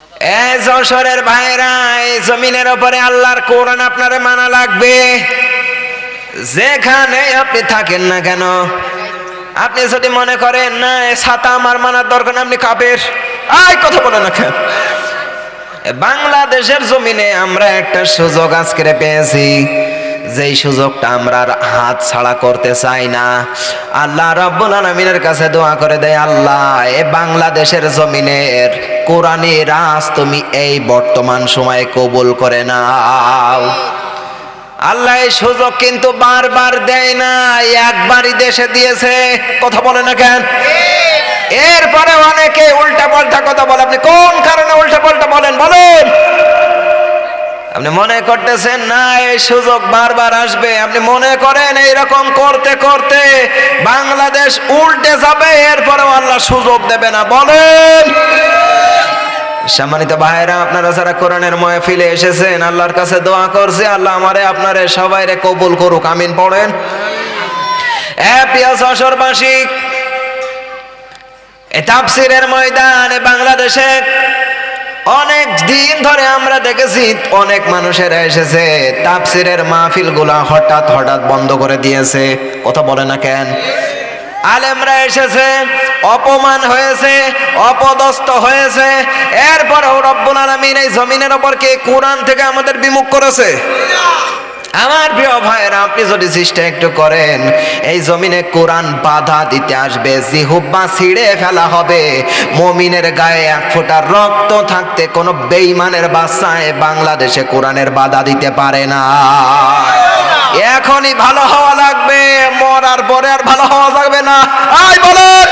এই যশোরের ভাইরা, এই জমিনের উপরে আল্লাহর কোরআন আপনারে মানা লাগবে। যেখানে আপনি থাকেন না কেন, আপনি যদি মনে করেন না ছাতা আমার মানার দরকার না, আপনি কাফের। কথা বলে না কেন? বাংলাদেশের জমিনে আমরা একটা সুযোগ আজকে পেয়েছি, যেই সুযোগটা আমরা হাত ছাড়া করতে চাই না। আল্লাহ রাব্বুল আলামিনের কাছে দোয়া করে দেয়, আল্লাহ এ বাংলাদেশের জমিনের কোরআনী রাজ তুমি এই বর্তমান সময়ে কবুল করে নাও। আল্লাহ এই সুযোগ কিন্তু বারবার দেয় না, একবারই দেশে দিয়েছে। কথা বলে না কেন? এরপরে অনেকে উল্টা পাল্টা কথা বলে। আপনি কোন কারণে উল্টা পাল্টা বলেন? বলেন। আপনি মনে করতেছেন না এই সুযোগ বারবার আসবে, আপনি মনে করেন এইরকম করতে করতে বাংলাদেশ উল্টে যাবে, এরপরেও আল্লাহ সুযোগ দেবে না। বলেন। সম্মানিত ভাইরা, আপনারা যারা কোরআনের মাহফিলে এসেছেন, আল্লাহর কাছে দোয়া করছি, আল্লাহ আমারে আপনারে সবাইরে কবুল করুক। আমিন পড়েন। প্রিয় যশোরবাসী, এই তাফসীরের ময়দানে বাংলাদেশে অনেক দিন ধরে আমরা দেখেছি অনেক মানুষেরা এসেছে, তাফসীরের মাহফিলগুলা হঠাৎ হঠাৎ বন্ধ করে দিয়েছে। কথা বলে না কেন? আলেমরা এসেছে, অপমান হয়েছে, অপদস্থ হয়েছে, এরপরেও রব্বুল আলামিন এই জমিনের ওপর কে কোরআন থেকে আমাদের বিমুখ করেছে? আমার প্রিয় ভাইরা, আপনি যদি চেষ্টা একটু করেন, এই জমিনে কোরআন বাধা দিতে আসবে, জিহ্বা ছিঁড়ে ফেলা হবে। মুমিনের গায়ে এক ফোঁটা রক্ত থাকতে কোনো বেঈমানের বাচ্চায় বাংলাদেশে কোরআনের বাধা দিতে পারে না। এখনই ভালো হওয়া লাগবে, মরার পরে আর ভালো হওয়া যাবে না। বলেন।